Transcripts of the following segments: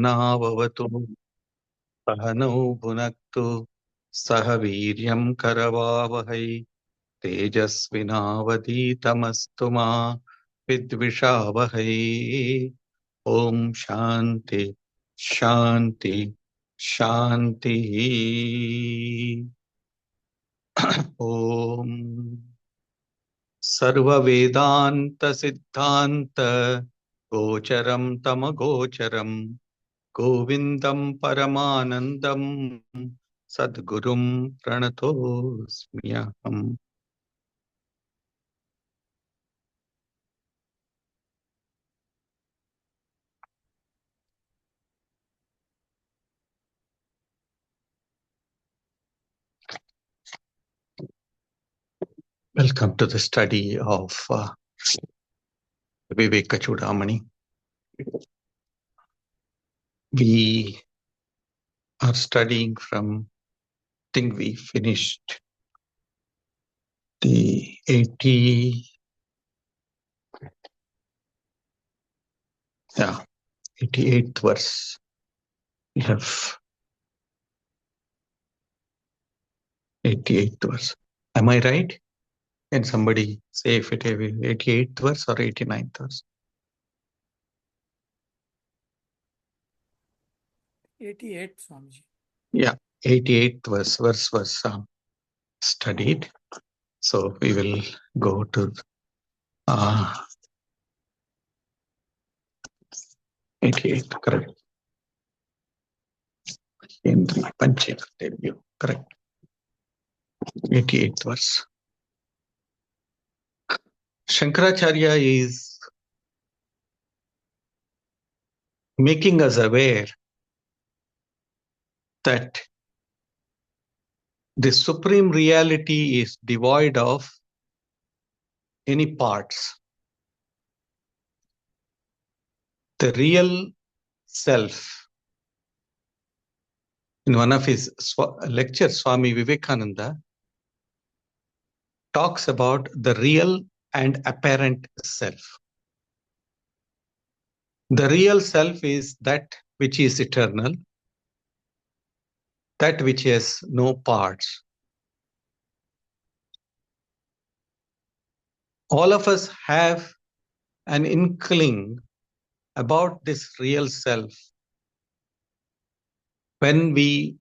सहनाववतु सहनौ भुनक्तु सह वीर्यं करवावहै तेजस्विनावधीतमस्तु मा विद्विषावहै। ओम शांति शांति शांति। ओम सर्ववेदांत सिद्धांत गोचरं तमगोचरं गोविंदं परमानंदं सद्गुरुं प्रणतोऽस्म्यहम्। Welcome to the study of Vivekacūḍāmaṇi. We are studying from, I think we finished the 88th verse. We have 88th verse. Am I right? Can somebody say if it is 88th verse or 89th verse? 88, Swamiji. Yeah, 88th verse was studied. So we will go to 88, correct. Indriya Panchena, there you go, correct. 88th verse. Shankaracharya is making us aware that the supreme reality is devoid of any parts. The real self. In one of his lectures, Swami Vivekananda talks about the real and apparent self. The real self is that which is eternal, that which has no parts. All of us have an inkling about this real self when we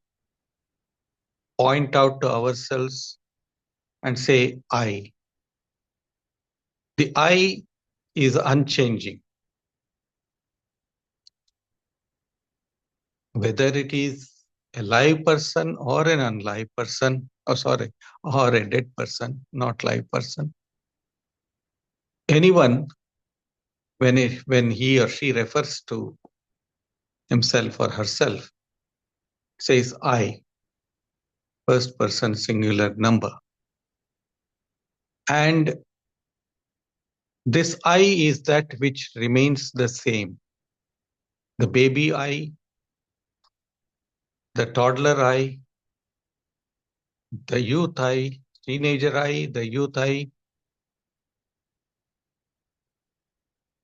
point out to ourselves and say, I. The I is unchanging. Whether it is a live person or an unlive person, or a dead person, not live person. Anyone, when he or she refers to himself or herself, says I, first person singular number. And this I is that which remains the same. The baby I, the toddler I, the youth I, teenager I, the youth I,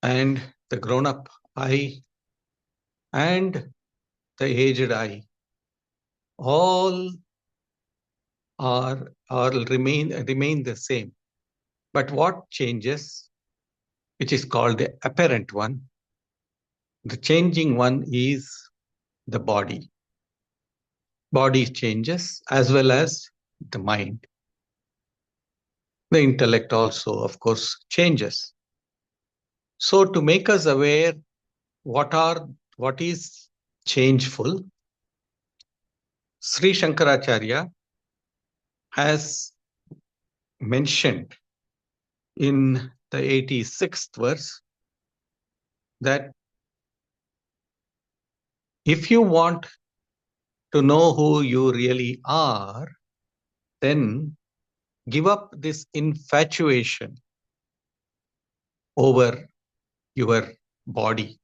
and the grown-up I, and the aged I, all remain the same. But what changes, which is called the apparent one, the changing one is the body. Body changes as well as the mind. The intellect also, of course, changes. So to make us aware what is changeful, Sri Shankaracharya has mentioned in the 86th verse that if you want to know who you really are, then give up this infatuation over your body.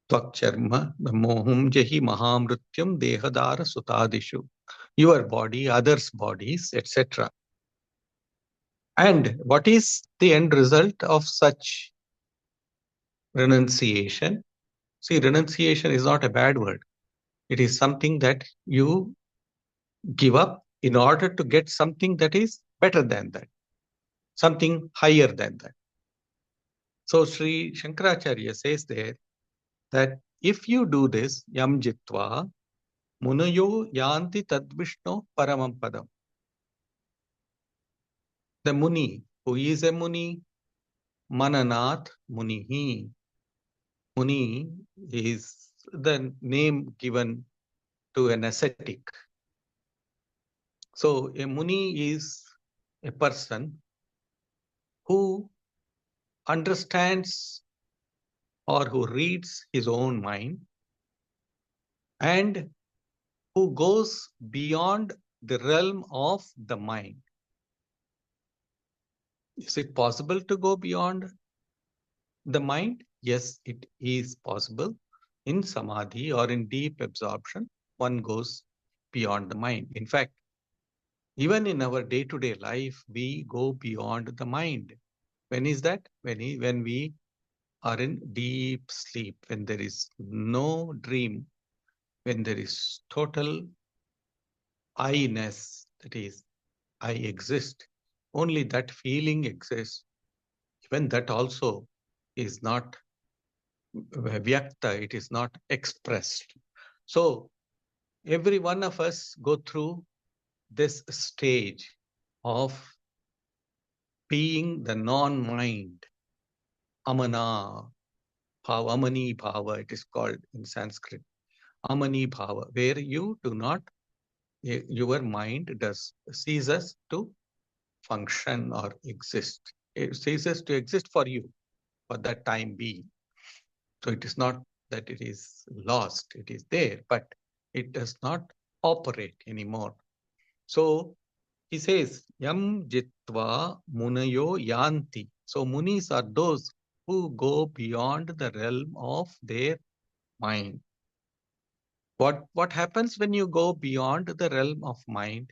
Tvakcharma mohum jahi mahamrutyam dehadara sutadishu. Your body, others' bodies, etc. And what is the end result of such renunciation, See, renunciation is not a bad word. It is something that you give up in order to get something that is better than that, something higher than that. So Sri Shankaracharya says there that if you do this, yam jitva, munayo yanti tadvishno paramam padam. The Muni, who is a Muni, Mananath Munihi. Muni is the name given to an ascetic. So a Muni is a person who understands or who reads his own mind and who goes beyond the realm of the mind. Is it possible to go beyond the mind? Yes, it is possible. In samadhi or in deep absorption, one goes beyond the mind. In fact, even in our day-to-day life, we go beyond the mind. When is that? When we are in deep sleep, when there is no dream, when there is total I-ness, that is, I exist. Only that feeling exists. Even that also is not vyakta, it is not expressed. So every one of us go through this stage of being the non-mind, amana, bhava, amani bhava, it is called in Sanskrit, amani bhava, where you do not, your mind ceases to function or exist. It ceases to exist for you for that time being. So it is not that it is lost, it is there, but it does not operate anymore. So he says, Yam jitva munayo yanti. So munis are those who go beyond the realm of their mind. What happens when you go beyond the realm of mind?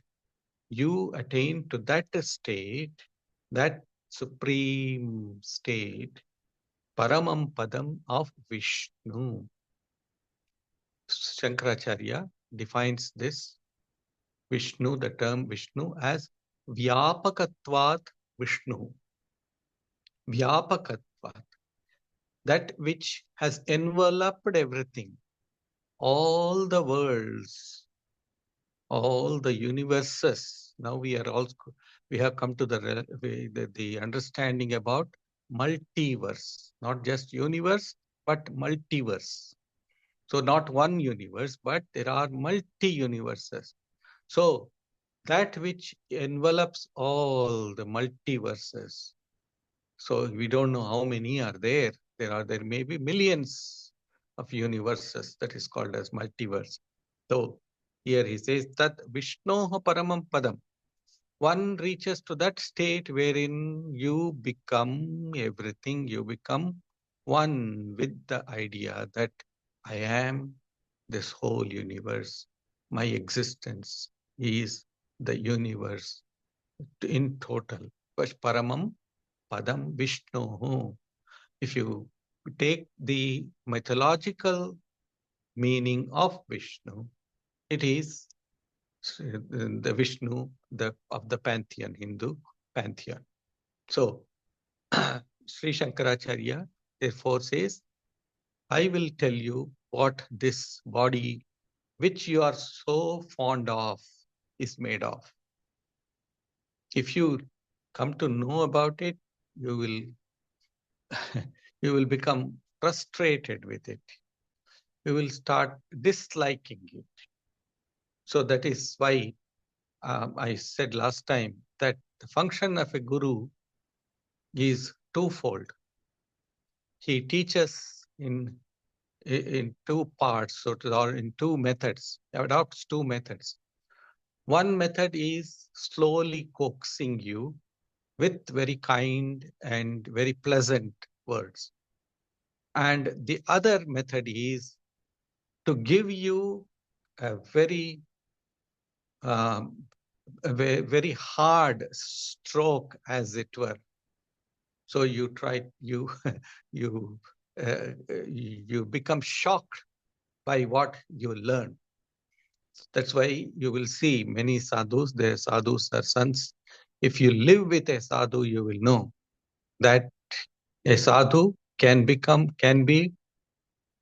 You attain to that state, that supreme state, Paramam Padam of Vishnu. Shankaracharya defines this Vishnu, the term Vishnu, as Vyapakatvat Vishnu. Vyapakatvat, that which has enveloped everything, all the worlds, all the universes. Now we have come to the understanding about multiverse, not just universe, but multiverse. So not one universe, but there are multi-universes. So that which envelops all the multiverses. So we don't know how many are there. There may be millions of universes, that is called as multiverse. So here he says that Vishnoha Paramam Padam. One reaches to that state wherein you become everything, you become one with the idea that I am this whole universe. My existence is the universe in total. Paramam Padam Vishnu. If you take the mythological meaning of Vishnu, it is the Vishnu of the pantheon, Hindu pantheon. So, Sri Shankaracharya therefore says, I will tell you what this body, which you are so fond of, is made of. If you come to know about it, you will become frustrated with it. You will start disliking it. So that is why I said last time that the function of a guru is twofold. He teaches in two parts, or in two methods, adopts two methods. One method is slowly coaxing you with very kind and very pleasant words. And the other method is to give you a very very hard stroke, as it were. So you you become shocked by what you learn. That's why you will see many sadhus, their sadhus are sons. If you live with a sadhu, you will know that a sadhu can be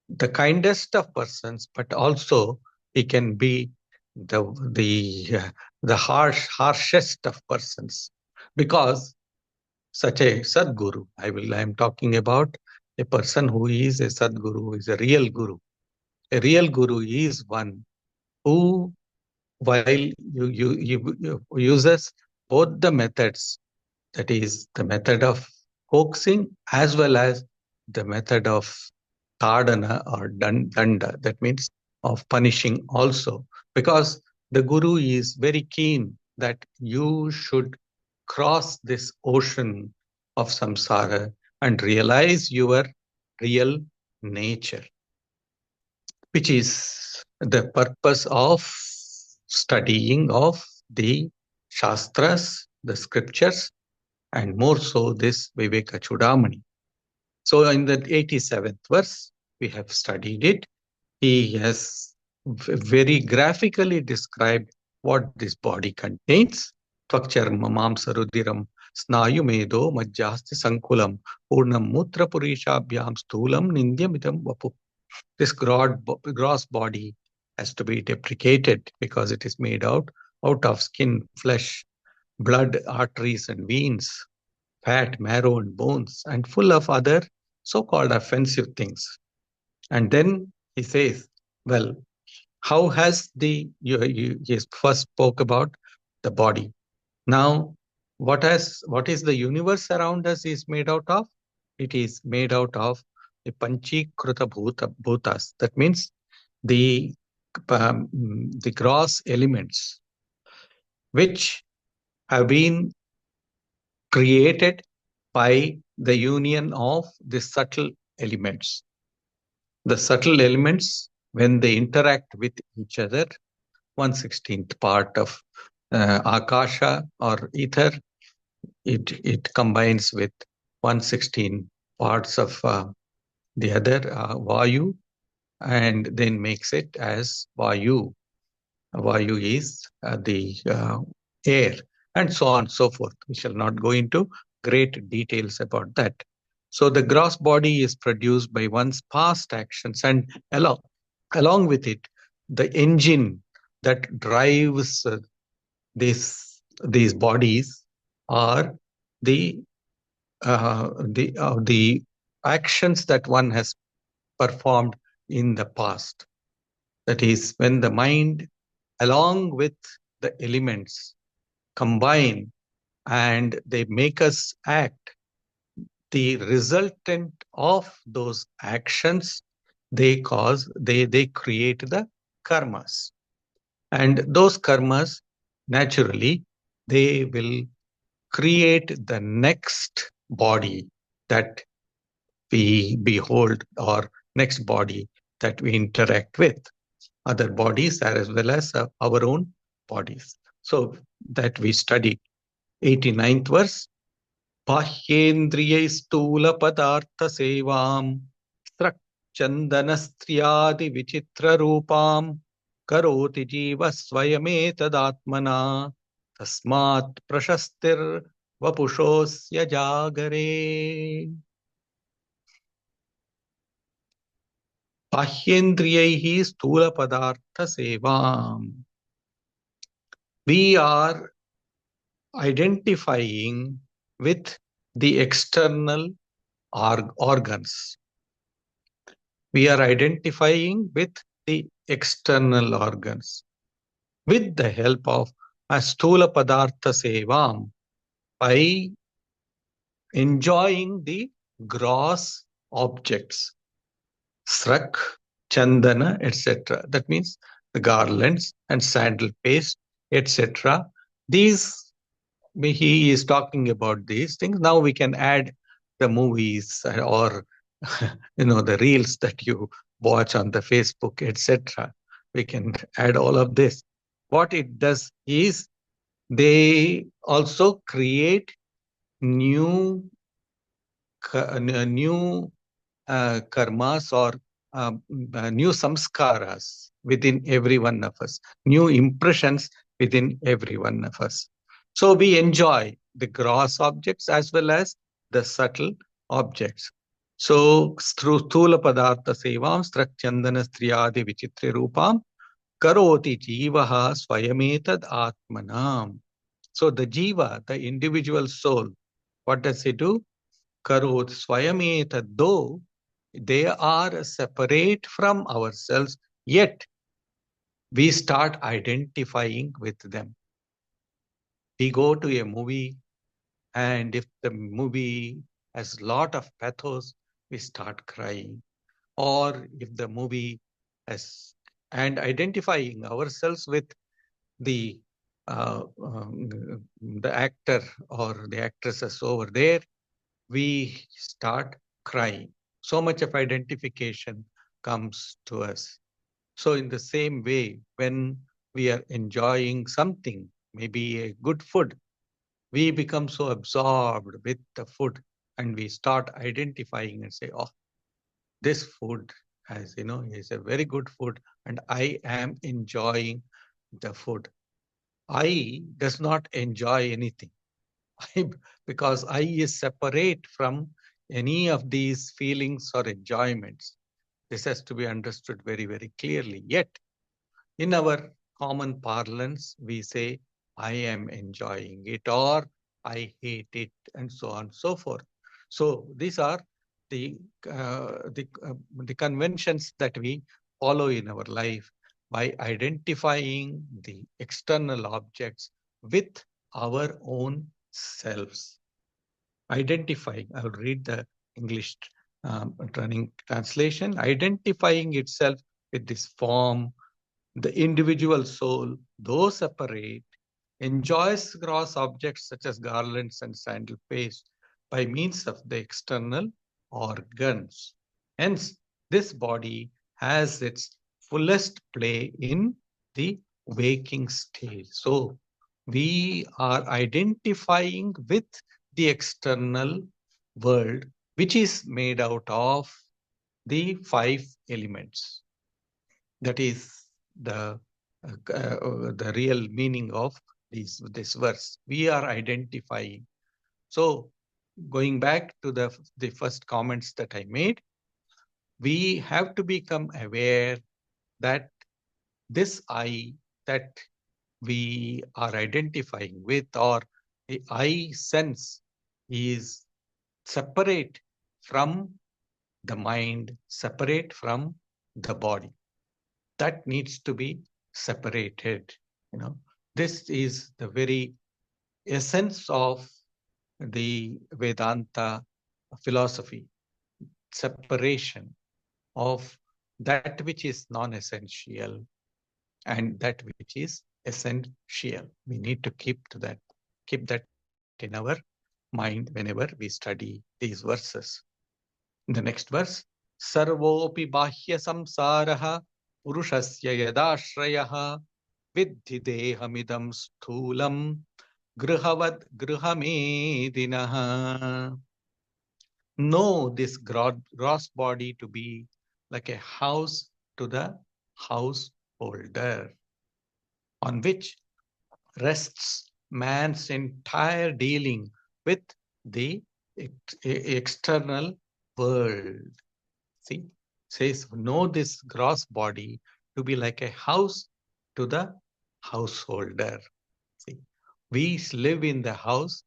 the kindest of persons, but also he can be the the the harshest of persons, because such a sadguru, I am talking about a person who is a sadguru, who is a real guru. A real guru is one who, while you uses both the methods, that is the method of coaxing as well as the method of tadana or danda, that means of punishing also, because the guru is very keen that you should cross this ocean of samsara and realize your real nature, which is the purpose of studying of the shastras, the scriptures, and more so this Vivekacūḍāmaṇi. So in the 87th verse, we have studied it. He has very graphically described what this body contains. Tvakcharma mamsarudiram snayumedo majjasti sankulam purnam mutra purishabhyam sthulam nindyamidam vapu. This gross body has to be deprecated because it is made out of skin, flesh, blood, arteries and veins, fat, marrow and bones, and full of other so-called offensive things. And then he says, well, how has he first spoke about the body. Now, what is the universe around us is made out of? It is made out of the panchikruta bhutas. That means the gross elements which have been created by the union of the subtle elements. The subtle elements, when they interact with each other, 1/16th part of Akasha or ether, it combines with 1/16 parts of the other Vayu, and then makes it as Vayu. Vayu is the air, and so on and so forth. We shall not go into great details about that. So the gross body is produced by one's past actions, and along with it, the engine that drives these bodies are the actions that one has performed in the past. That is, when the mind, along with the elements, combine and they make us act, the resultant of those actions, they create the karmas. And those karmas, naturally, they will create the next body that we behold, or next body that we interact with, other bodies as well as our own bodies. So that we study. 89th verse. Bahyendriyai stula padartha sevam chandana striyadi vichitra roopam karoti jiva swayametadatmana tasmat prashastir vapushosya jagare. Bahyendriyaihi stula padartha sevam. We are identifying with the external organs. We are identifying with the external organs with the help of astula padartha sevam, by enjoying the gross objects, srak, chandana, etc. That means the garlands and sandal paste, etc. These, he is talking about these things. Now we can add the movies or the reels that you watch on the Facebook, etc. We can add all of this. What it does is they also create new karmas or new samskaras within every one of us, new impressions within every one of us. So we enjoy the gross objects as well as the subtle objects. So through sthula padartha sevam strakchandana striyadi vichitri rupam karoti jivaha swayametad atmanam. So the jiva, the individual soul, what does it do? Karot swayameta, though they are separate from ourselves, yet we start identifying with them. We go to a movie, and if the movie has a lot of pathos, we start crying. Or if the movie has, and identifying ourselves with the the actor or the actresses over there, we start crying. So much of identification comes to us. So in the same way, when we are enjoying something, maybe a good food, we become so absorbed with the food and we start identifying and say, oh, this food has, is a very good food and I am enjoying the food. I does not enjoy anything. Because I is separate from any of these feelings or enjoyments. This has to be understood very, very clearly. Yet, in our common parlance, we say, I am enjoying it or I hate it, and so on and so forth. So these are the, the conventions that we follow in our life by identifying the external objects with our own selves. Identifying, I'll read the English running translation, identifying itself with this form, the individual soul, though separate, enjoys gross objects such as garlands and sandal paste by means of the external organs. Hence, this body has its fullest play in the waking stage. So, we are identifying with the external world, which is made out of the 5 elements. That is the real meaning of this verse. We are identifying. So, going back to the first comments that I made, we have to become aware that this I that we are identifying with, or the I sense, is separate from the mind, separate from the body. That needs to be separated. This is the very essence of the Vedanta philosophy, separation of that which is non-essential and that which is essential. We need to keep that in our mind whenever we study these verses. In the next verse, Sarvopi Bahya Samsaraha Purushasya Yadashrayah Vidhi Dehamidam Sthulam Grihavad Grihamedinaha. Know this gross body to be like a house to the householder, on which rests man's entire dealing with the external world. See, says, know this gross body to be like a house to the householder. See, we live in the house,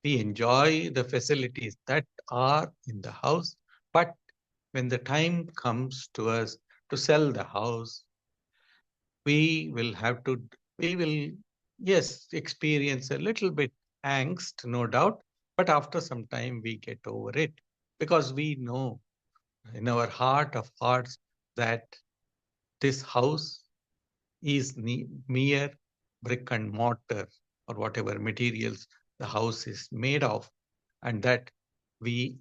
we enjoy the facilities that are in the house, but when the time comes to us to sell the house, we will, yes, experience a little bit angst, no doubt, but after some time we get over it, because we know in our heart of hearts that this house is mere brick and mortar, or whatever materials the house is made of, and that we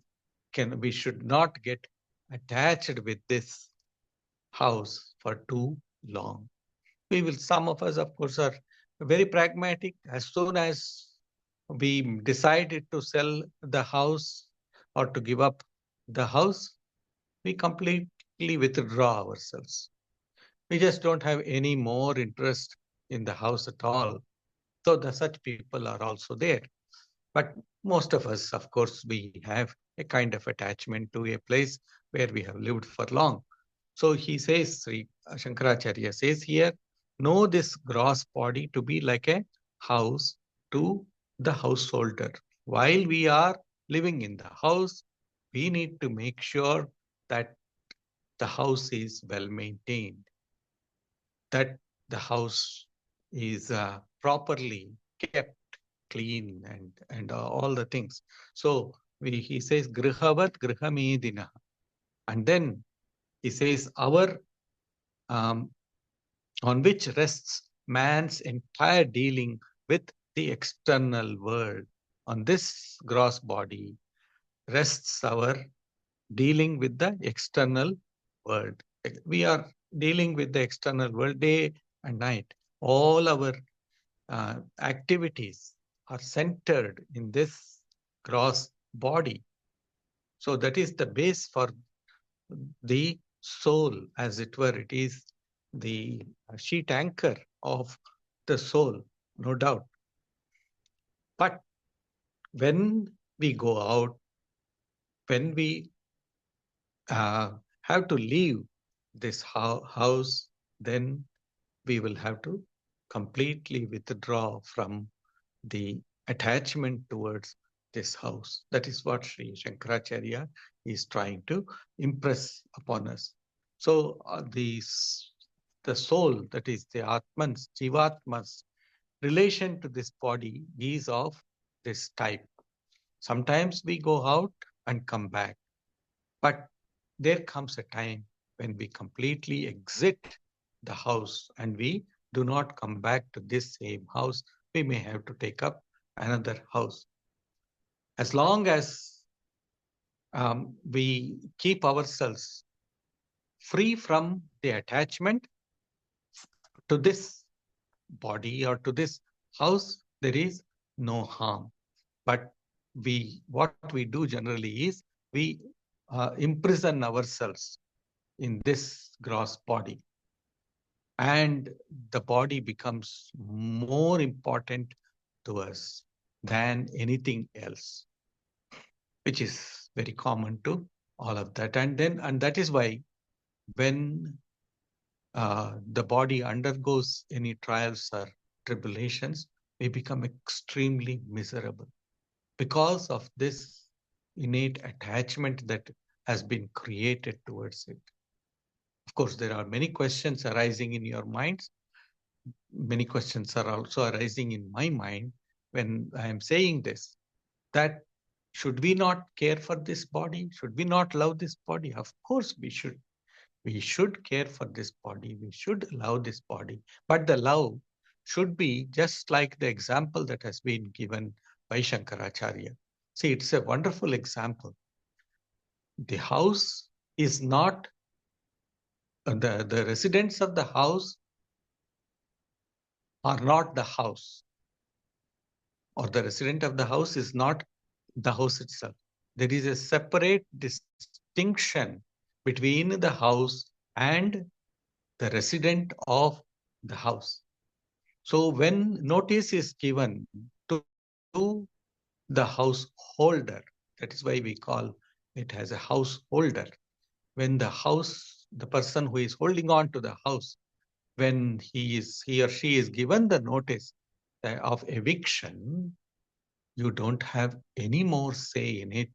should not get attached with this house for too long. Some of us, of course, are very pragmatic. As soon as we decided to sell the house or to give up the house, we completely withdraw ourselves. We just don't have any more interest in the house at all. So such people are also there. But most of us, of course, we have a kind of attachment to a place where we have lived for long. So he says, Sri Shankaracharya says here, know this gross body to be like a house to the householder. While we are living in the house, we need to make sure that the house is well maintained, that the house is properly kept clean and all the things. So he says grihavat grihamedina, and then he says our on which rests man's entire dealing with the external world. On this gross body rests our dealing with the external world. We are dealing with the external world day and night. All our activities are centered in this gross body. So that is the base for the soul, as it were. It is the sheet anchor of the soul, no doubt. But when we go out, when we have to leave this house, then we will have to completely withdraw from the attachment towards this house. That is what Sri Shankaracharya is trying to impress upon us. So the soul, that is the Atman's, Jivatma's relation to this body is of this type. Sometimes we go out and come back, but there comes a time when we completely exit the house and we do not come back to this same house. We may have to take up another house. As long as we keep ourselves free from the attachment to this body or to this house, there is no harm. But what we do generally is we imprison ourselves in this gross body, and the body becomes more important to us than anything else, which is very common to all of that. And that is why when the body undergoes any trials or tribulations, we become extremely miserable because of this innate attachment that has been created towards it. Of course, there are many questions arising in your minds. Many questions are also arising in my mind when I am saying this, that should we not care for this body? Should we not love this body? Of course we should. We should care for this body. We should love this body. But the love should be just like the example that has been given by Shankaracharya. See, it's a wonderful example. The house is not, the residents of the house are not the house, or the resident of the house is not the house itself. There is a separate distinction between the house and the resident of the house. So when notice is given to the householder, that is why we call it as a householder. When the person who is holding on to the house, when he or she is given the notice of eviction, you don't have any more say in it.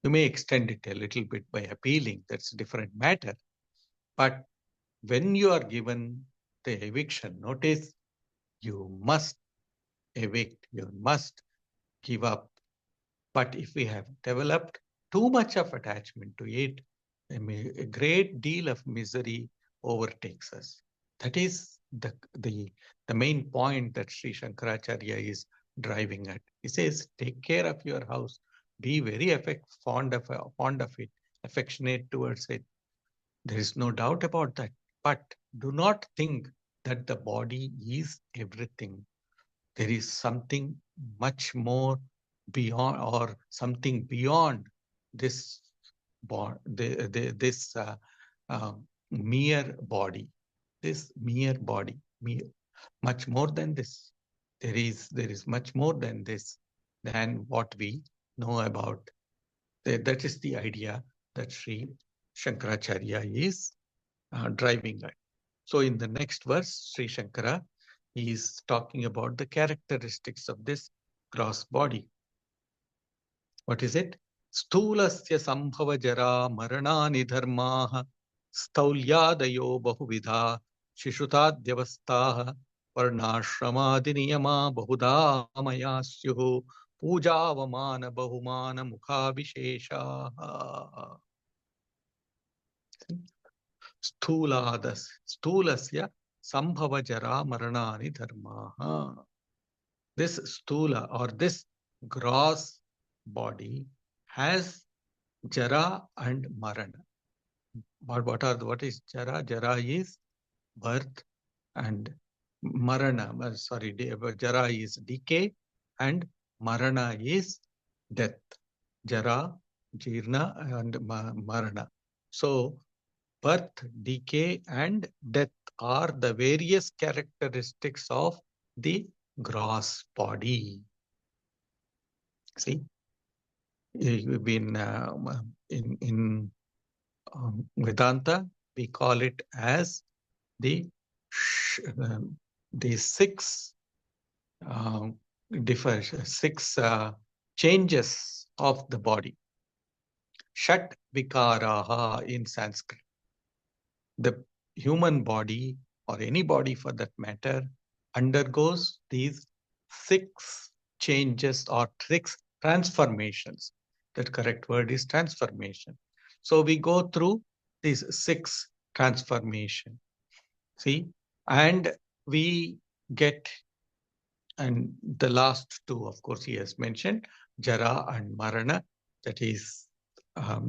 You may extend it a little bit by appealing, that's a different matter. But when you are given the eviction notice, you must evict, you must give up. But if we have developed too much of attachment to it, a great deal of misery overtakes us. That is the main point that Sri Shankaracharya is driving at. He says, take care of your house, be very fond of it, affectionate towards it. There is no doubt about that. But do not think that the body is everything. There is something much more beyond, or something beyond this this mere body, much more than this. There is much more than this, than what we know about. That is the idea that Sri Shankaracharya is driving at. So in the next verse, Sri Shankara is talking about the characteristics of this gross body. What is it? Sthulasya sambhava jara maranani dharmaha staulyadayo bahuvidha shishutadyavastaha varnashramadi niyama bahuda maya syuhu pujavamana bahumana mukha visheshaha. Sthulasya sambhava jara maranani dharmaha. This stula, or this gross body, has jara and marana. But what is jara? Jara is birth, and marana, jara is decay, and marana is death. Jara, jirna, and marana. So birth, decay, and death are the various characteristics of the gross body. See, we've been in Vedanta, we call it as the six changes of the body. Shat vikaraha in Sanskrit. The human body, or any body for that matter, undergoes these 6 changes or 6 transformations. The correct word is transformation. So we go through these 6 transformation. See, and we get, and the last 2, of course, he has mentioned, jara and marana, that is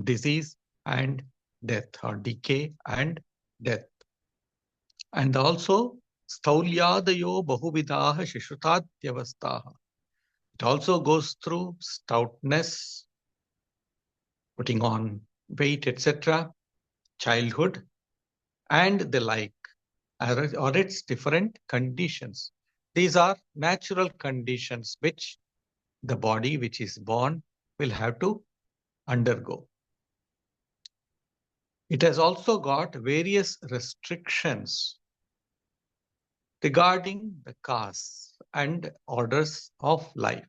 disease and death, or decay and death. And also staulyadayo bahuvidaha shishutadyavastaha. It also goes through stoutness, putting on weight, etc., childhood, and the like, or its different conditions. These are natural conditions which the body which is born will have to undergo. It has also got various restrictions regarding the castes and orders of life.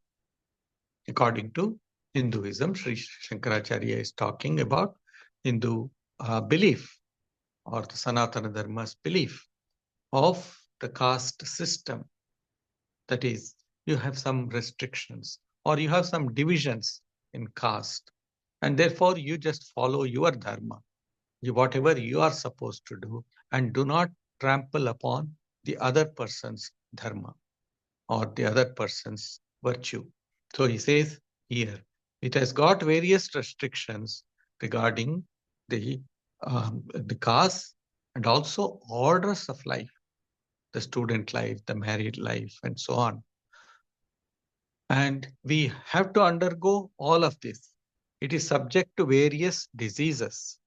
According to Hinduism, Sri Shankaracharya is talking about Hindu belief, or the Sanatana Dharma's belief of the caste system. That is, you have some restrictions, or you have some divisions in caste, and therefore you just follow your dharma, whatever you are supposed to do, and do not trample upon the other person's dharma or the other person's virtue. So he says here, it has got various restrictions regarding the caste and also orders of life, the student life, the married life, and so on. And we have to undergo all of this. It is subject to various diseases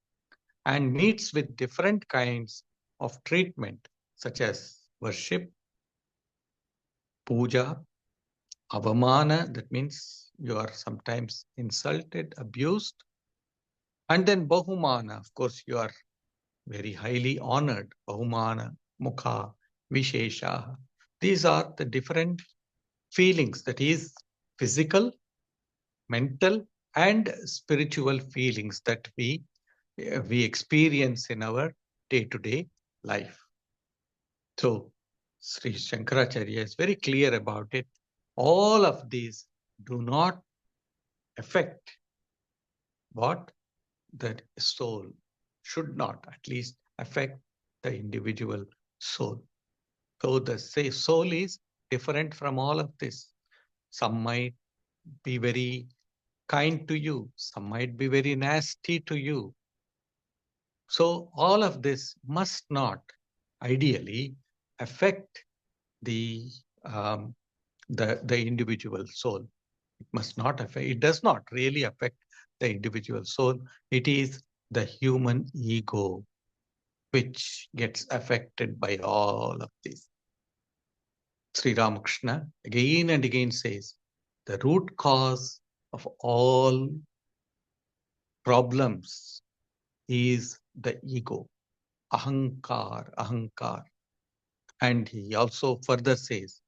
and meets with different kinds of treatment, such as worship, puja, avamana, that means you are sometimes insulted, abused, and then bahumana, of course, you are very highly honored, bahumana, mukha, vishesha. These are the different feelings, that is physical, mental, and spiritual feelings that we experience in our day-to-day life. So Sri Shankaracharya is very clear about it. All of these do not affect what the soul, should not at least affect the individual soul. So the soul is different from all of this. Some might be very kind to you, some might be very nasty to you. So all of this must not ideally affect the individual soul. It must not affect. It does not really affect the individual soul. It is the human ego which gets affected by all of this. Sri Ramakrishna again and again says, the root cause of all problems is the ego, ahankar, ahankar. And he also further says,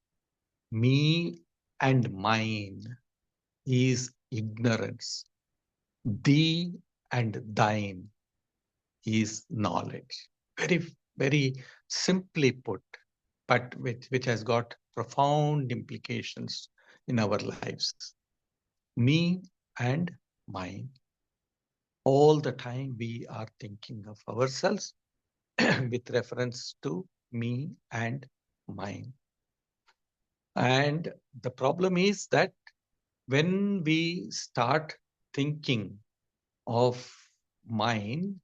me and mine is ignorance. Thee and thine is knowledge. Very, very simply put, but which has got profound implications in our lives. Me and mine. All the time we are thinking of ourselves with reference to me and mine. And the problem is that when we start thinking of mine,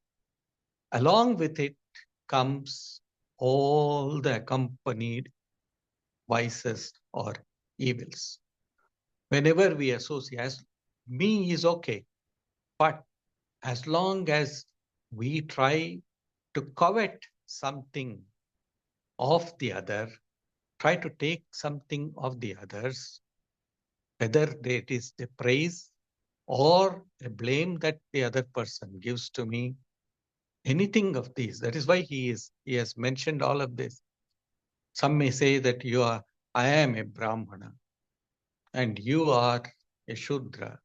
along with it comes all the accompanied vices or evils. Whenever we associate, me is okay, but as long as we try to covet something of the other, try to take something of the others, whether it is the praise or a blame that the other person gives to me, anything of these. That is why he has mentioned all of this. Some may say that I am a Brahmana and you are a Shudra.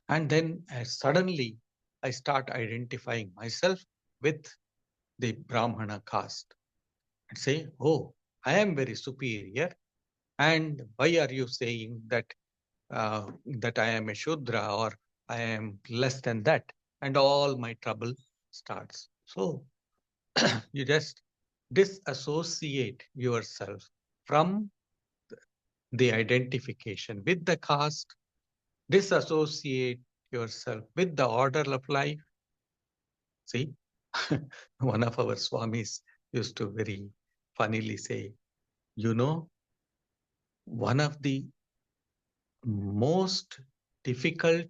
And then suddenly I start identifying myself with the Brahmana caste and say, oh, I am very superior. And why are you saying that that I am a Shudra or I am less than that? And all my trouble starts. So you just disassociate yourself from the identification with the caste, disassociate yourself with the order of life. See, one of our Swamis used to very funnily say, you know, one of the most difficult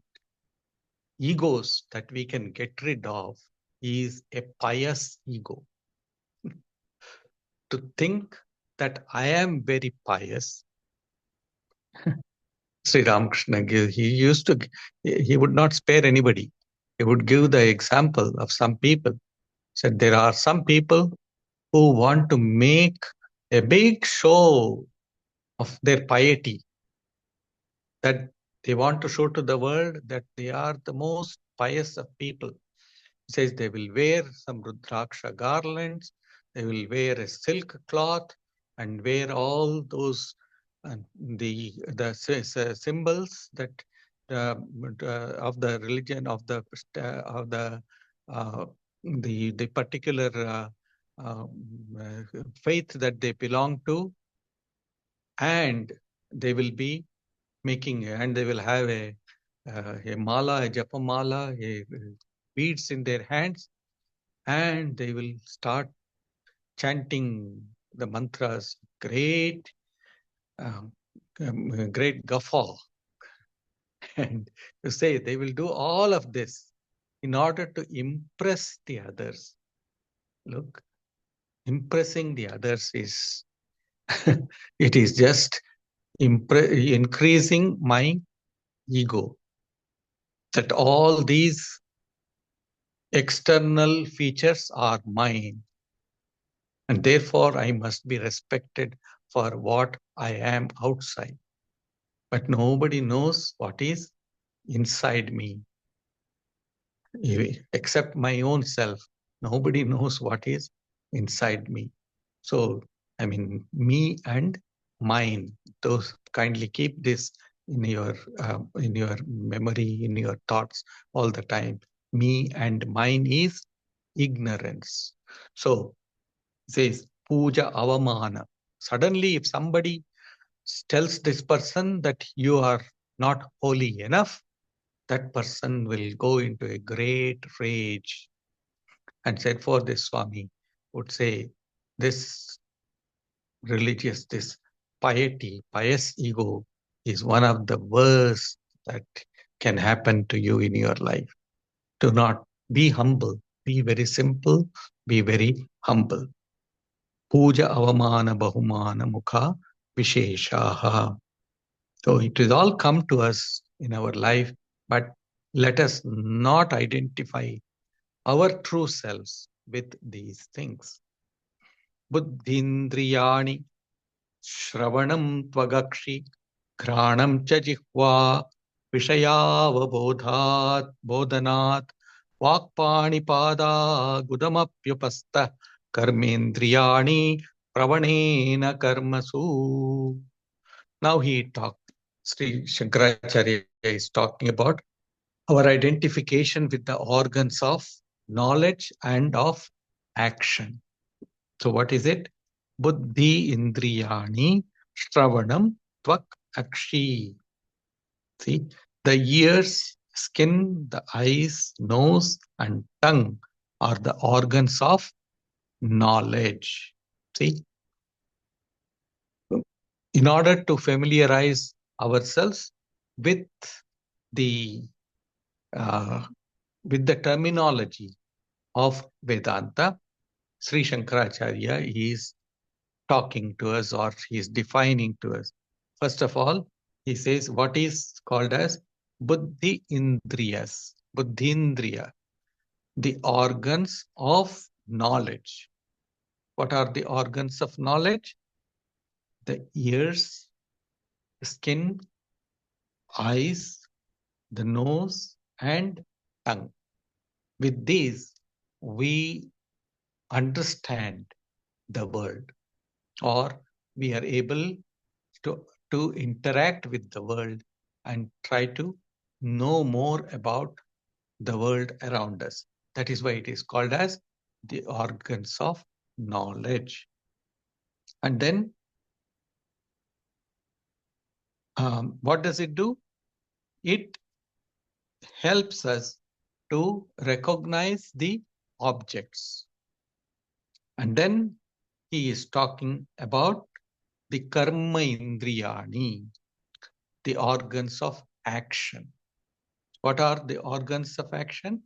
egos that we can get rid of is a pious ego. To think that I am very pious. Sri Ramakrishna, he would not spare anybody. He would give the example of some people. Said there are some people who want to make a big show of their piety, that they want to show to the world that they are the most pious of people. He says they will wear some Rudraksha garlands, they will wear a silk cloth and wear all those the symbols that of the religion of the uh, the particular faith that they belong to, and they will be making, and they will have a mala, a japa mala, beads in their hands, and they will start chanting the mantras, great guffaw. And you say they will do all of this in order to impress the others. Look, impressing the others is, it is just increasing my ego. That all these external features are mine. And therefore, I must be respected for what I am outside. But nobody knows what is inside me. Except my own self. Nobody knows what is inside me. So, I mean, me and mine. Those, kindly keep this in your memory, in your thoughts all the time. Me and mine is ignorance. So, it says puja avamana. Suddenly, if somebody tells this person that you are not holy enough, that person will go into a great rage. And said for this Swami would say, this religious, this pious ego is one of the worst that can happen to you in your life. Do not be humble. Be very simple. Be very humble. Puja avamana bahumana mukha visheshaha. So it will all come to us in our life, but let us not identify our true selves with these things. Buddhindriyani Shravanam tvagakshi Ghranam cha jihva Vishayavabodhat Bodhanat Vakpanipada Gudamapyupasta Karmendriyani Pravanena Karmasu. Now Sri Shankaracharya is talking about our identification with the organs of knowledge and of action. So what is it? Buddhi indriyani shravanam tvak akshi. See, the ears, skin, the eyes, nose, and tongue are the organs of knowledge. See, in order to familiarize ourselves with the terminology of Vedanta, Sri Shankaracharya is talking to us, or he is defining to us. First of all, he says what is called as Buddhi Indriyas, Buddhindriya, the organs of knowledge. What are the organs of knowledge? The ears, the skin, eyes, the nose, and tongue. With these, we understand the world, or we are able to interact with the world and try to know more about the world around us. That is why it is called as the organs of knowledge. And then what does it do? It helps us to recognize the objects. And then he is talking about the karma indriyani, the organs of action. What are the organs of action?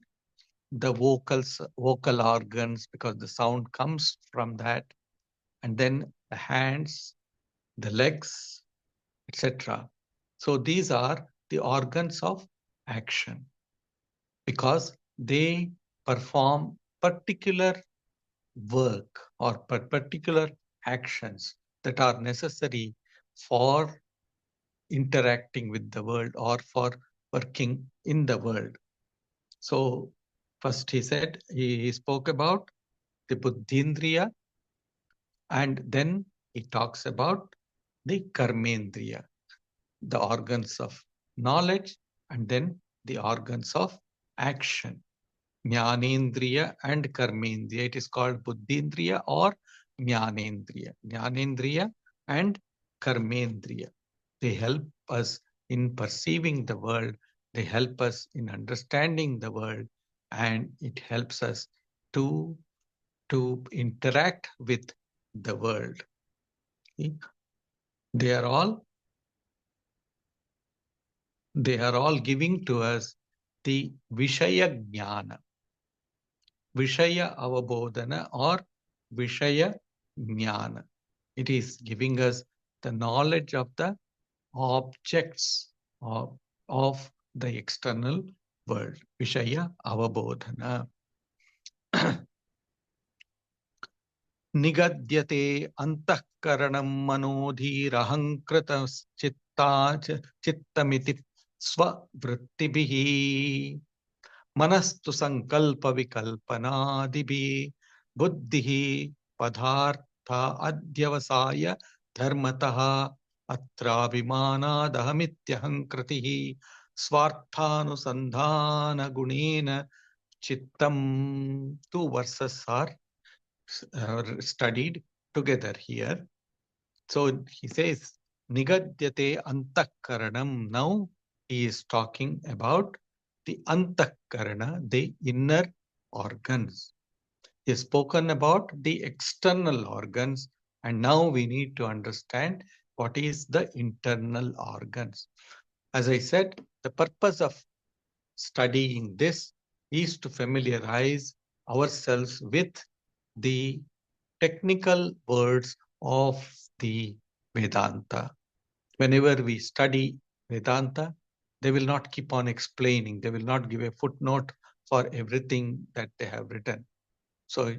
The vocal organs, because the sound comes from that, and then the hands, the legs, etc. So these are the organs of action because they perform particular work or particular actions that are necessary for interacting with the world or for working in the world. So first he spoke about the Buddhindriya, and then he talks about the Karmendriya, the organs of knowledge, and then the organs of action. Jnanendriya and Karmendriya. It is called Buddhindriya or Jnanendriya. Jnanendriya and Karmendriya. They help us in perceiving the world. They help us in understanding the world, and it helps us to interact with the world. See? They are all giving to us the Vishaya Jnana, Vishaya Avabodhana or Vishaya Jnana. It is giving us the knowledge of the objects of the external world. Vishaya Avabodhana. Nigadyate antahkaranam manodhirahankritasittamiti svavrittibihi manastu sankalpa vikalpanadibhi buddhihi padartha adyavasaya dharmataha atrabhimanadahamityahankritihi swarthanusandhana gunena chittam. Two verses are studied together here. So he says, Nigadyate antakaranam. Now he is talking about the antakarana, the inner organs. He has spoken about the external organs, and now we need to understand what is the internal organs. As I said, the purpose of studying this is to familiarize ourselves with the technical words of the Vedanta. Whenever we study Vedanta, they will not keep on explaining. They will not give a footnote for everything that they have written. So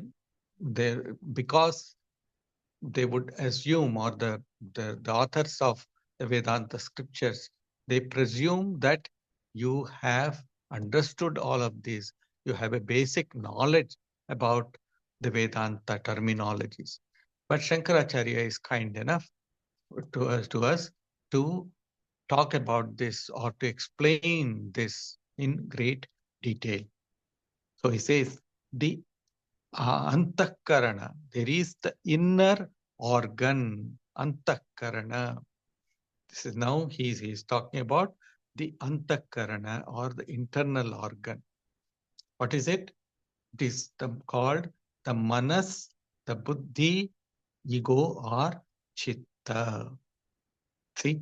because they would assume, or the authors of the Vedanta scriptures, they presume that you have understood all of this. You have a basic knowledge about the Vedanta terminologies. But Shankaracharya is kind enough to us to talk about this or to explain this in great detail. So he says, the Antakarana, there is the inner organ, Antakarana. This is now he is talking about the Antakarana, or the internal organ. What is it? It is called the Manas, the Buddhi, ego, or Chitta. See,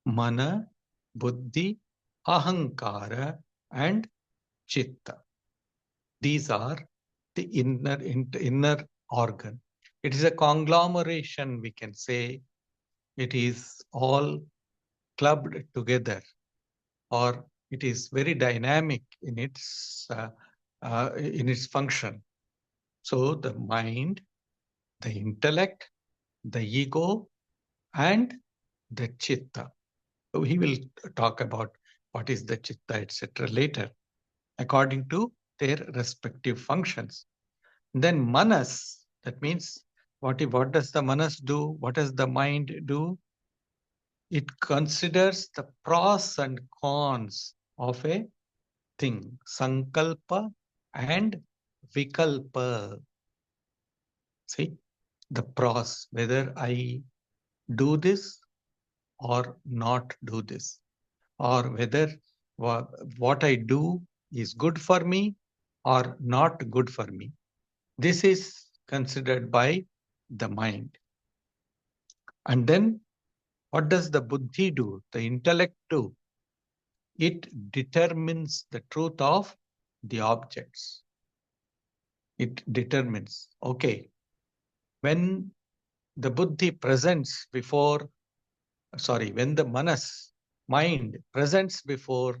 Mana, Buddhi, Ahankara, and Chitta. These are the inner organ. It is a conglomeration, we can say. It is all clubbed together, or it is very dynamic in its function. So the mind, the intellect, the ego, and the chitta. So he will talk about what is the chitta, etc. later, according to their respective functions. Then manas, that means what does the manas do? What does the mind do? It considers the pros and cons of a thing, sankalpa and vikalpa. See, the pros, whether I do this or not do this, or whether what I do is good for me or not good for me. This is considered by the mind. And then what does the buddhi do? The intellect do? It determines the truth of the objects. It determines, okay, when the buddhi presents before, when the manas, mind, presents before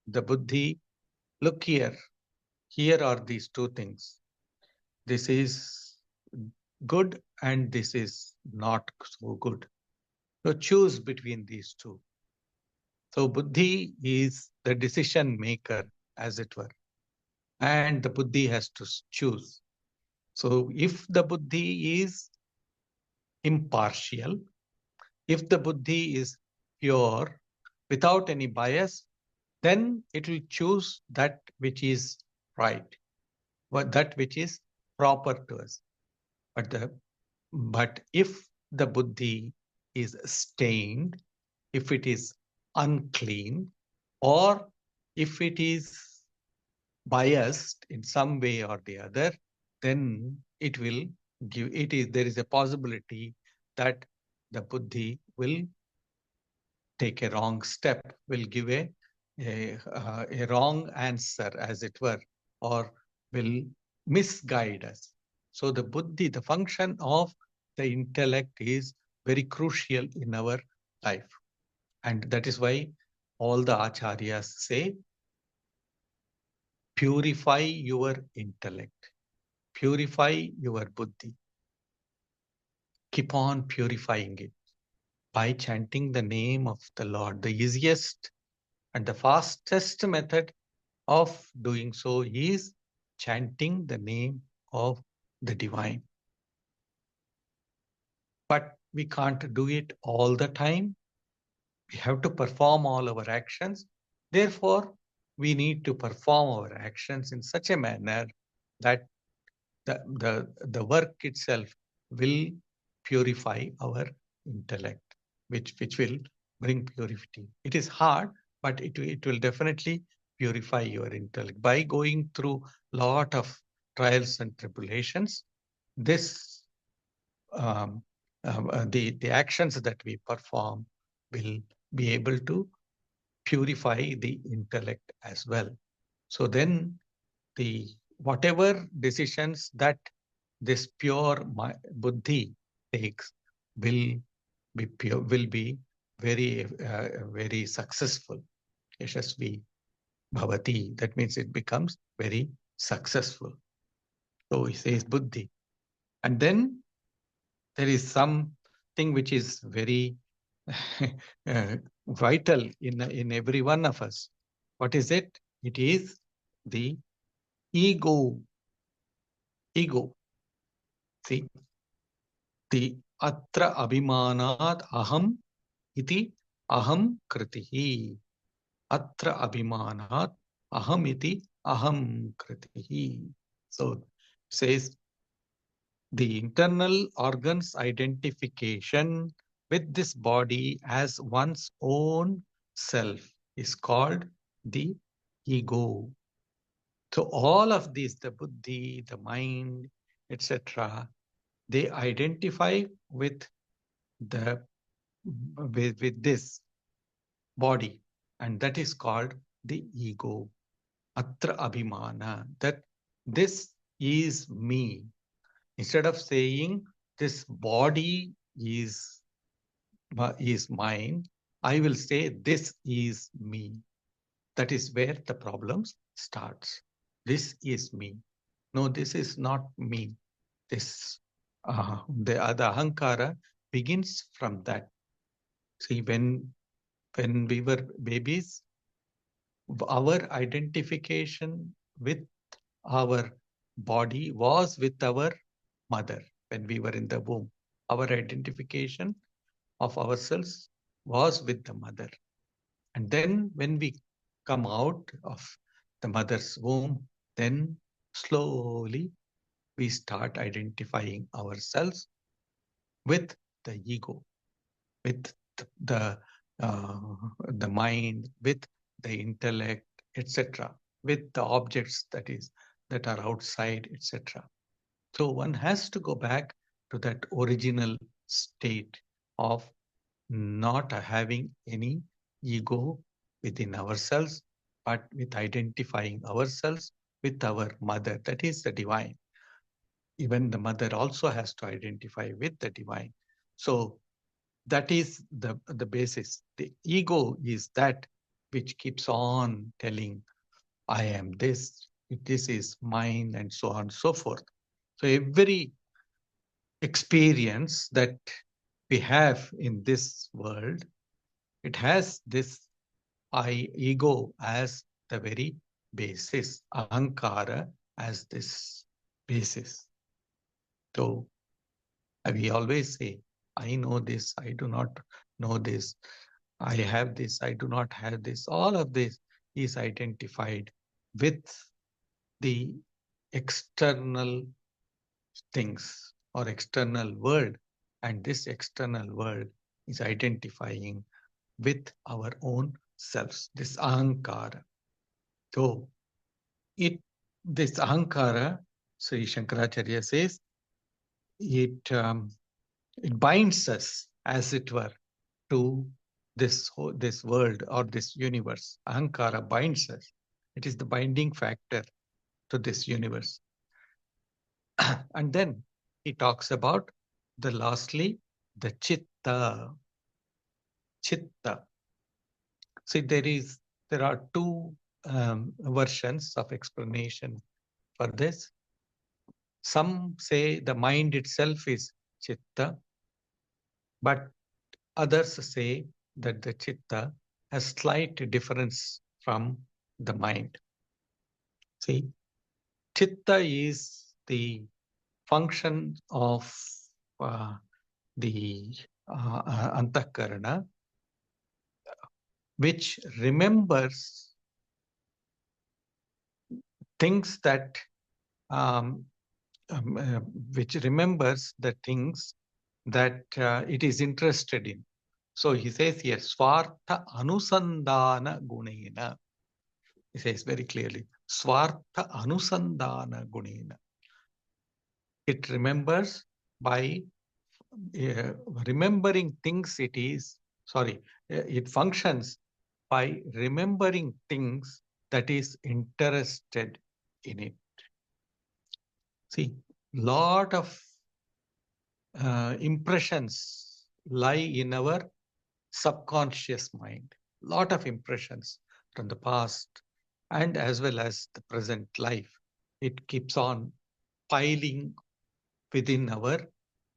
the buddhi, look here are these two things. This is good and this is not so good. So choose between these two. So buddhi is the decision maker, as it were, and the buddhi has to choose. So if the buddhi is impartial, if the buddhi is pure, without any bias, then it will choose that which is right, that which is proper to us. But if the buddhi is stained, if it is unclean, or if it is biased in some way or the other, then it will give, there is a possibility that the buddhi will take a wrong step, will give a wrong answer, as it were, or will misguide us. So the buddhi, the function of the intellect, is very crucial in our life. And that is why all the acharyas say, purify your intellect, purify your buddhi. Keep on purifying it by chanting the name of the Lord. The easiest and the fastest method of doing so is chanting the name of the divine. But we can't do it all the time. We have to perform all our actions. Therefore, we need to perform our actions in such a manner that the work itself will purify our intellect, which will bring purity. It is hard, but it will definitely purify your intellect. By going through a lot of trials and tribulations, this the actions that we perform will be able to purify the intellect as well. So then the whatever decisions that this pure buddhi takes will be pure, will be very successful. Yashasvi bhavati. That means it becomes very successful. So he says buddhi. And then there is something which is very vital in every one of us. What is it? It is the ego. Ego. See, the atra abhimanat aham iti aham kritihi. Atra abhimanat aham iti aham kritihi. So says the internal organs identification with this body as one's own self is called the ego. So all of these, the buddhi, the mind, etc., they identify with this body, and that is called the ego. Atra abhimana, that this is me. Instead of saying this body is mine, I will say this is me. That is where the problem starts. This is me. No, this is not me. This the ahankara begins from that. See, when we were babies, our identification with our body was with our mother. When we were in the womb, our identification of ourselves was with the mother. And then when we come out of the mother's womb, then slowly we start identifying ourselves with the ego, with the mind, with the intellect, etc., with the objects that are outside, etc. So one has to go back to that original state of not having any ego within ourselves, but with identifying ourselves with our mother, that is the divine. Even the mother also has to identify with the divine. So that is the basis. The ego is that which keeps on telling, I am this is mine, and so on and so forth. So every experience that we have in this world, it has this ego as the very basis, ahankara as this basis. So we always say, I know this, I do not know this, I have this, I do not have this. All of this is identified with the external things or external world. And this external world is identifying with our own selves, this ahankara. So this ahankara, Sri Shankaracharya says, it binds us, as it were, to this world or this universe. Ahankara binds us. It is the binding factor to this universe. And then he talks about lastly, the chitta. Chitta. See, there are two versions of explanation for this. Some say the mind itself is chitta, but others say that the chitta has slight difference from the mind. See, chitta is the function of the antakarana, which remembers things that which remembers the things that it is interested in. So he says here, Swartha Anusandana Gunena. He says very clearly, Swartha Anusandana Gunena. It remembers by remembering things it functions by remembering things that is interested in it. See, lot of impressions lie in our subconscious mind. Lot of impressions from the past and as well as the present life. It keeps on piling within our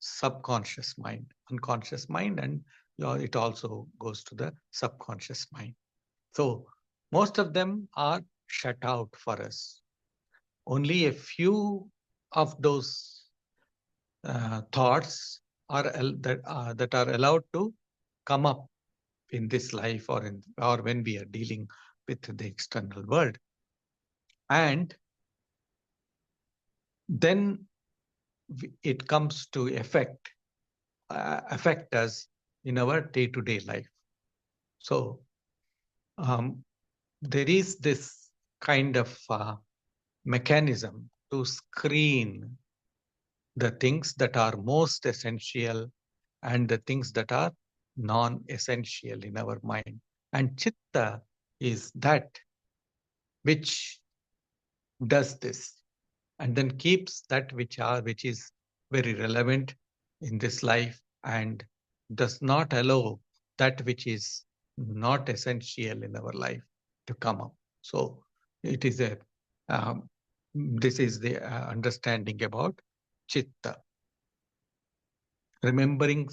subconscious mind, unconscious mind, and it also goes to the subconscious mind. So most of them are shut out for us. Only a few of those thoughts are that are allowed to come up in this life or when we are dealing with the external world, and then it comes to affect us in our day-to-day life. So there is this kind of mechanism to screen the things that are most essential and the things that are non-essential in our mind. And chitta is that which does this and then keeps that which is very relevant in this life and does not allow that which is not essential in our life to come up. So it is this is the understanding about chitta. Remembering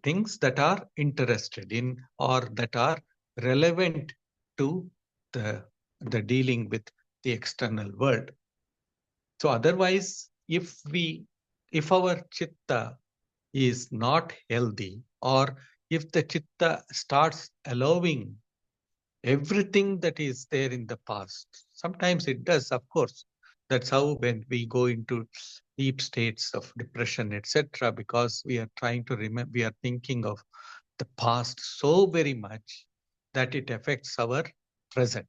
things that are interested in or that are relevant to the dealing with the external world. So otherwise, if our chitta is not healthy, or if the chitta starts allowing everything that is there in the past, sometimes it does, of course. That's how when we go into deep states of depression, etc., because we are trying to remember, we are thinking of the past so very much that it affects our present.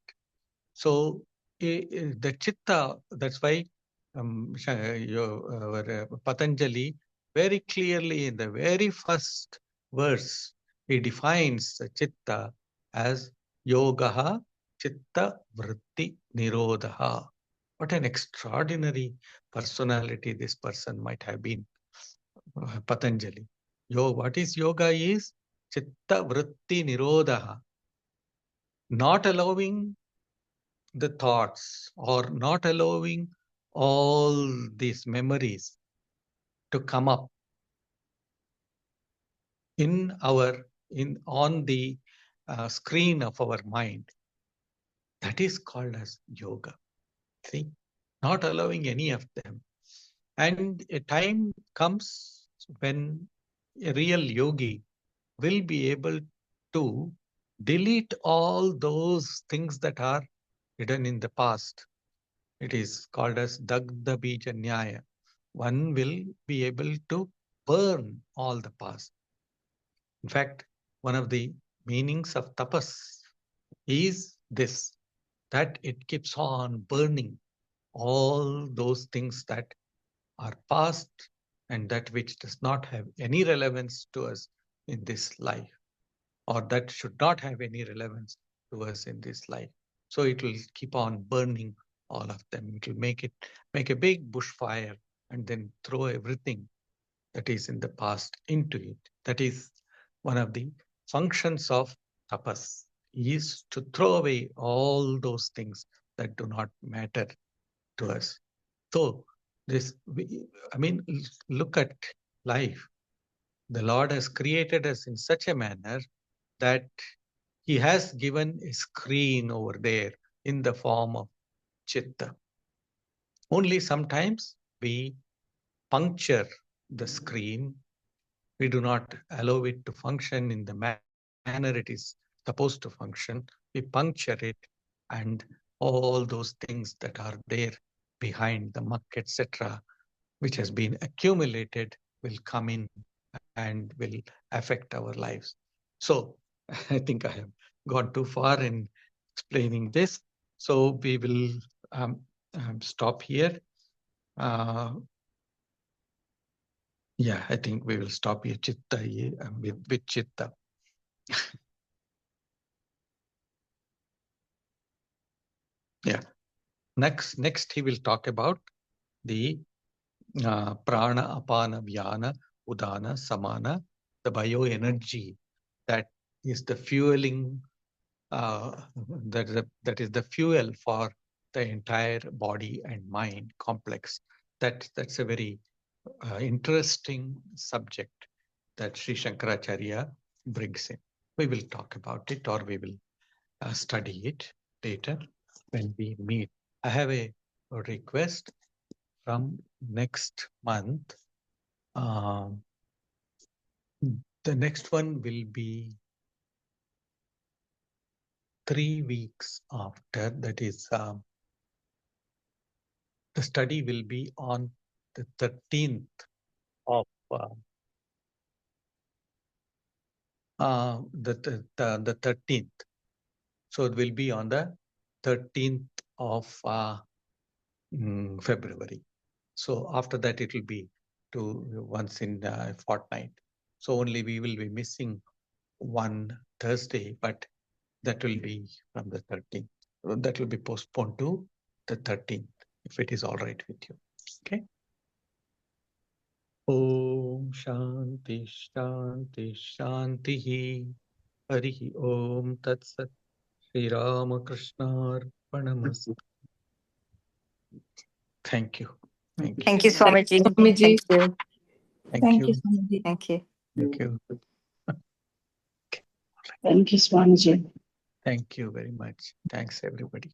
So the chitta, that's why Patanjali very clearly in the very first verse, he defines the chitta as yogaha chitta vritti nirodha. What an extraordinary personality this person might have been, Patanjali. What is yoga is chitta vritti nirodha, not allowing the thoughts or not allowing all these memories to come up on the screen of our mind. That is called as yoga. See, not allowing any of them. And a time comes when a real yogi will be able to delete all those things that are hidden in the past. It is called as Dagda Bija Nyaya. One will be able to burn all the past. In fact, one of the meanings of tapas is this, that it keeps on burning all those things that are past and that which does not have any relevance to us in this life, or that should not have any relevance to us in this life. So it will keep on burning all of them. It will make a big bushfire and then throw everything that is in the past into it. That is one of the functions of tapas, is to throw away all those things that do not matter to us. So look at life. The Lord has created us in such a manner that he has given a screen over there in the form of chitta. Only sometimes we puncture the screen. We do not allow it to function in the manner it is supposed to function. We puncture it, and all those things that are there behind the muck, etc., which has been accumulated, will come in and will affect our lives. So I think I have gone too far in explaining this. So we will stop here. Yeah, I think we will stop here, chitta, with chitta. Yeah. Next he will talk about the prana, apana, vyana, udana, samana, the bioenergy that is the fueling, that is the fuel for the entire body and mind complex. That's a very interesting subject that Sri Shankaracharya brings in. We will talk about it, or we will study it later when we meet. I have a request from next month. The next one will be 3 weeks after. That is, the study will be on the 13th of the 13th. So it will be on the 13th of February. So after that, it will be once in a fortnight. So only we will be missing one Thursday, but that will be from the 13th. That will be postponed to the 13th, if it is all right with you. Okay. Om Shanti Shanti Shanti Hari Om Tat Sat Shri Ramakrishna Arpanamastu. Thank you. Thank you. Thank you, Swamiji. Swamiji. Thank you. Swamiji. Thank you. Thank you. Thank you, Swamiji. Thank you very much. Thanks, everybody.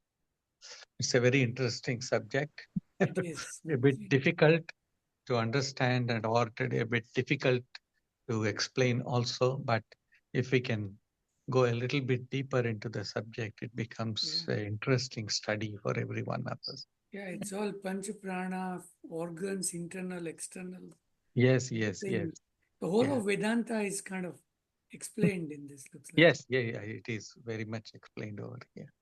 It's a very interesting subject. It is. A bit difficult to understand and or a bit difficult to explain also. But if we can go a little bit deeper into the subject, it becomes an interesting study for every one of us. Yeah, it's all Panch Prana, organs, internal, external. Yes, yes, thing. yes. The whole Yeah. of Vedanta is kind of explained in this. Looks like. Yes, yeah, it is very much explained over here.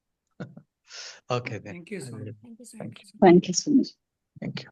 Okay, then. Thank you, Swami. Thank you. Thank you, Swamiji. Thank you.